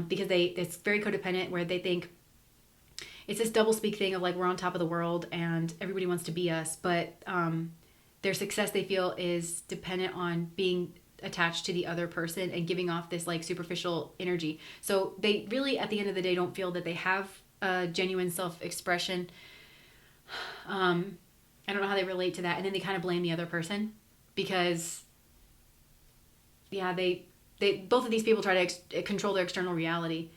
because it's very codependent, where they think it's this doublespeak thing of like, we're on top of the world and everybody wants to be us, but their success, they feel, is dependent on being attached to the other person and giving off this like superficial energy. So they really, at the end of the day, don't feel that they have a genuine self-expression. I don't know how they relate to that. And then they kind of blame the other person, because yeah, they both of these people try to control their external reality,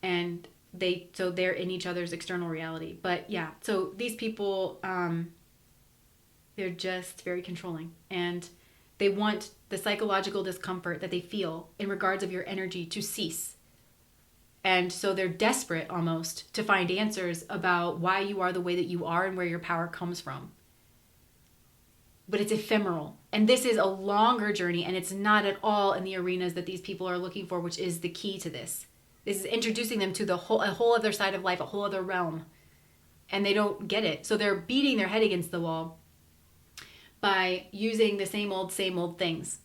and they're in each other's external reality. But yeah, so these people, they're just very controlling, and they want the psychological discomfort that they feel in regards of your energy to cease. And so they're desperate almost to find answers about why you are the way that you are and where your power comes from. But it's ephemeral. And this is a longer journey, and it's not at all in the arenas that these people are looking for, which is the key to this. This is introducing them to a whole other side of life, a whole other realm. And they don't get it. So they're beating their head against the wall by using the same old things.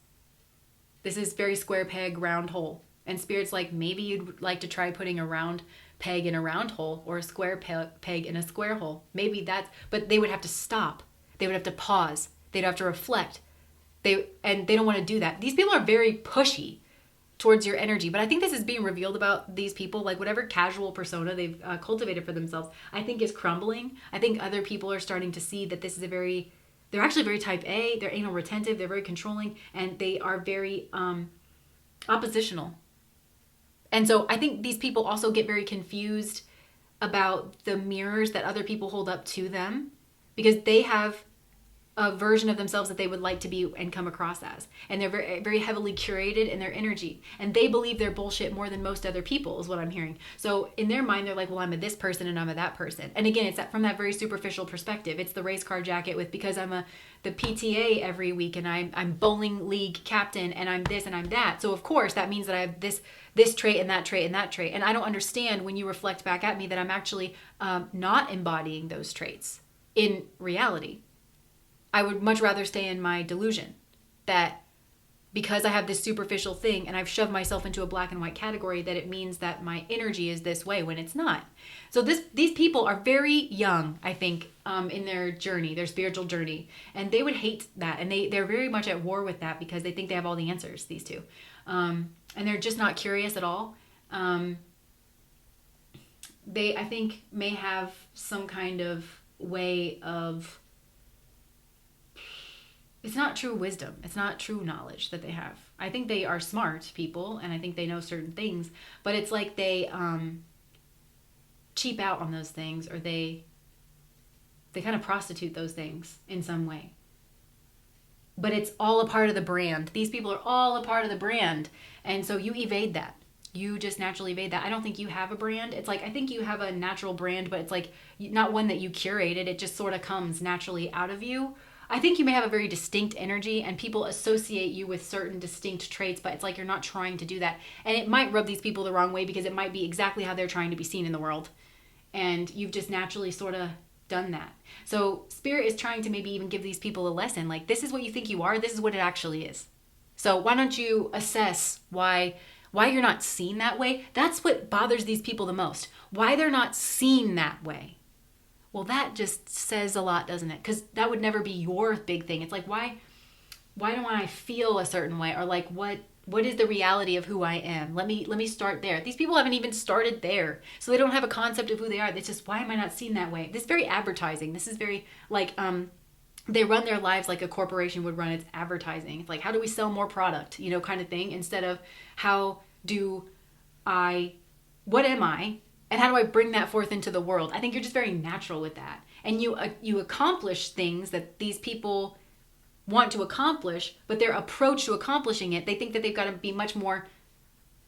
This is very square peg, round hole. And Spirit's like, maybe you'd like to try putting a round peg in a round hole, or a square peg in a square hole. Maybe but they would have to stop. They would have to pause. They'd have to reflect. They don't want to do that. These people are very pushy towards your energy. But I think this is being revealed about these people, like whatever casual persona they've cultivated for themselves, I think is crumbling. I think other people are starting to see that this is they're actually very type A, they're anal retentive, they're very controlling, and they are very oppositional. And so I think these people also get very confused about the mirrors that other people hold up to them, because they have a version of themselves that they would like to be and come across as. And they're very, very heavily curated in their energy. And they believe they're bullshit more than most other people, is what I'm hearing. So in their mind, they're like, well, I'm a this person and I'm a that person. And again, it's that from that very superficial perspective. It's the race car jacket with, because I'm the PTA every week and I'm bowling league captain and I'm this and I'm that. So of course that means that I have this trait and that trait and that trait. And I don't understand when you reflect back at me that I'm actually not embodying those traits in reality. I would much rather stay in my delusion that because I have this superficial thing and I've shoved myself into a black and white category, that it means that my energy is this way when it's not. So these people are very young, I think, in their journey, their spiritual journey. And they would hate that. And they're very much at war with that because they think they have all the answers, these two. And they're just not curious at all. They, I think, may have some kind of way of... It's not true wisdom. It's not true knowledge that they have. I think they are smart people, and I think they know certain things, but it's like they cheap out on those things, or they kind of prostitute those things in some way. But it's all a part of the brand. These people are all a part of the brand, and so you evade that. You just naturally evade that. I don't think you have a brand. It's like, I think you have a natural brand, but it's like not one that you curated. It just sort of comes naturally out of you. I think you may have a very distinct energy and people associate you with certain distinct traits, but it's like you're not trying to do that. And it might rub these people the wrong way because it might be exactly how they're trying to be seen in the world. And you've just naturally sort of done that. So Spirit is trying to maybe even give these people a lesson. Like, this is what you think you are. This is what it actually is. So why don't you assess why you're not seen that way? That's what bothers these people the most. Why they're not seen that way. Well, that just says a lot, doesn't it? Because that would never be your big thing. It's like, why don't I feel a certain way? Or like, what is the reality of who I am? Let me start there. These people haven't even started there. So they don't have a concept of who they are. It's just, why am I not seen that way? This is very advertising. This is very like, they run their lives like a corporation would run its advertising. It's like, how do we sell more product, kind of thing, instead of what am I? And how do I bring that forth into the world? I think you're just very natural with that. And you accomplish things that these people want to accomplish, but their approach to accomplishing it, they think that they've got to be much more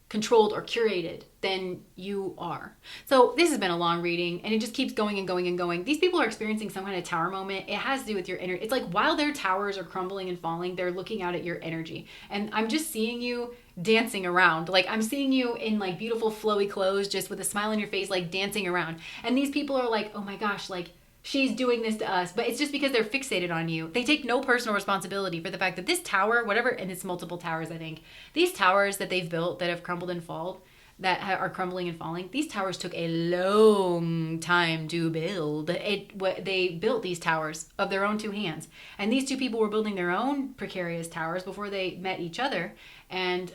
controlled or curated than you are. So this has been a long reading, and it just keeps going and going and going. These people are experiencing some kind of tower moment. It has to do with your energy. It's like while their towers are crumbling and falling, they're looking out at your energy. And I'm just seeing you dancing around. Like, I'm seeing you in like beautiful flowy clothes, just with a smile on your face, like dancing around. And these people are like, oh my gosh, like, she's doing this to us. But it's just because they're fixated on you. They take no personal responsibility for the fact that this tower, whatever, and it's multiple towers, I think. These towers that they've built that have crumbled and fallen, that are crumbling and falling, these towers took a long time to build. They built these towers of their own two hands. And these two people were building their own precarious towers before they met each other and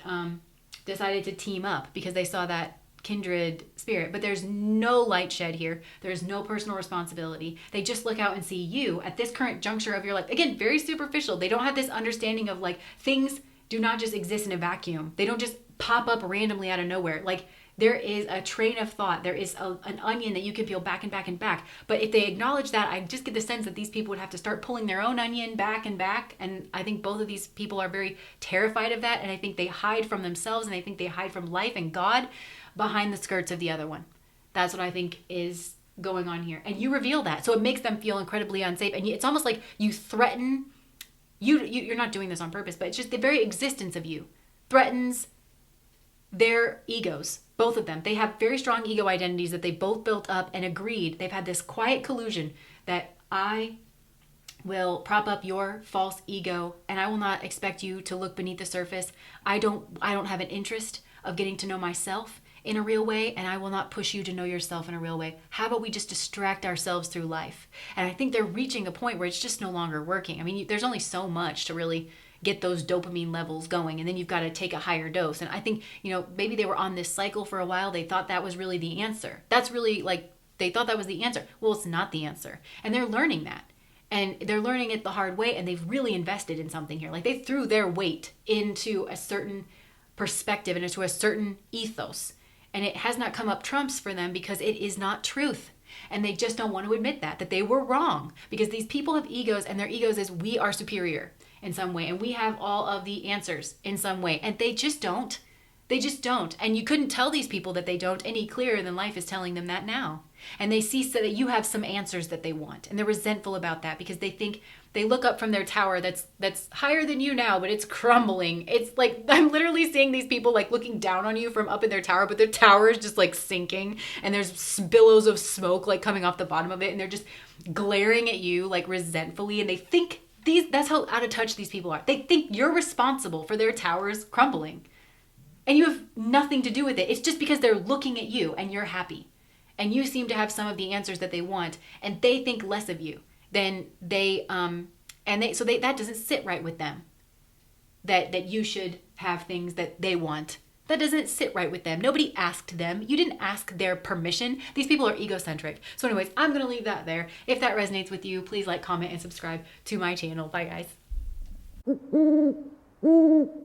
decided to team up because they saw that kindred spirit. But there's no light shed here. There's no personal responsibility. They just look out and see you at this current juncture of your life. Again, very superficial. They don't have this understanding of like, things do not just exist in a vacuum. They don't just pop up randomly out of nowhere. Like, there is a train of thought. There is an onion that you can peel back and back and back. But if they acknowledge that, I just get the sense that these people would have to start pulling their own onion back and back. And I think both of these people are very terrified of that. And I think they hide from themselves, and I think they hide from life and God behind the skirts of the other one. That's what I think is going on here. And you reveal that. So it makes them feel incredibly unsafe. And it's almost like you threaten, you're not doing this on purpose, but it's just the very existence of you threatens their egos, both of them. They have very strong ego identities that they both built up and agreed. They've had this quiet collusion that I will prop up your false ego and I will not expect you to look beneath the surface. I don't have an interest of getting to know myself in a real way, and I will not push you to know yourself in a real way. How about we just distract ourselves through life? And I think they're reaching a point where it's just no longer working. I mean, there's only so much to really get those dopamine levels going, and then you've got to take a higher dose. And I think, maybe they were on this cycle for a while. They thought that was really the answer. That's really like, they thought that was the answer. Well, it's not the answer. And they're learning that. And they're learning it the hard way, and they've really invested in something here. Like, they threw their weight into a certain perspective and into a certain ethos. And it has not come up trumps for them because it is not truth. And they just don't want to admit that they were wrong, because these people have egos, and their egos is we are superior in some way, and we have all of the answers in some way, and they just don't. They just don't. And you couldn't tell these people that they don't any clearer than life is telling them that now. And they see so that you have some answers that they want. And they're resentful about that, because they think, they look up from their tower that's higher than you now, but it's crumbling. It's like, I'm literally seeing these people like looking down on you from up in their tower, but their tower is just like sinking, and there's billows of smoke like coming off the bottom of it, and they're just glaring at you like resentfully, and they think that's how out of touch these people are. They think you're responsible for their towers crumbling. And you have nothing to do with it. It's just because they're looking at you and you're happy. And you seem to have some of the answers that they want, and they think less of you than that doesn't sit right with them. That you should have things that they want. That doesn't sit right with them. Nobody asked them. You didn't ask their permission. These people are egocentric. So anyways, I'm going to leave that there. If that resonates with you, please like, comment, and subscribe to my channel. Bye, guys.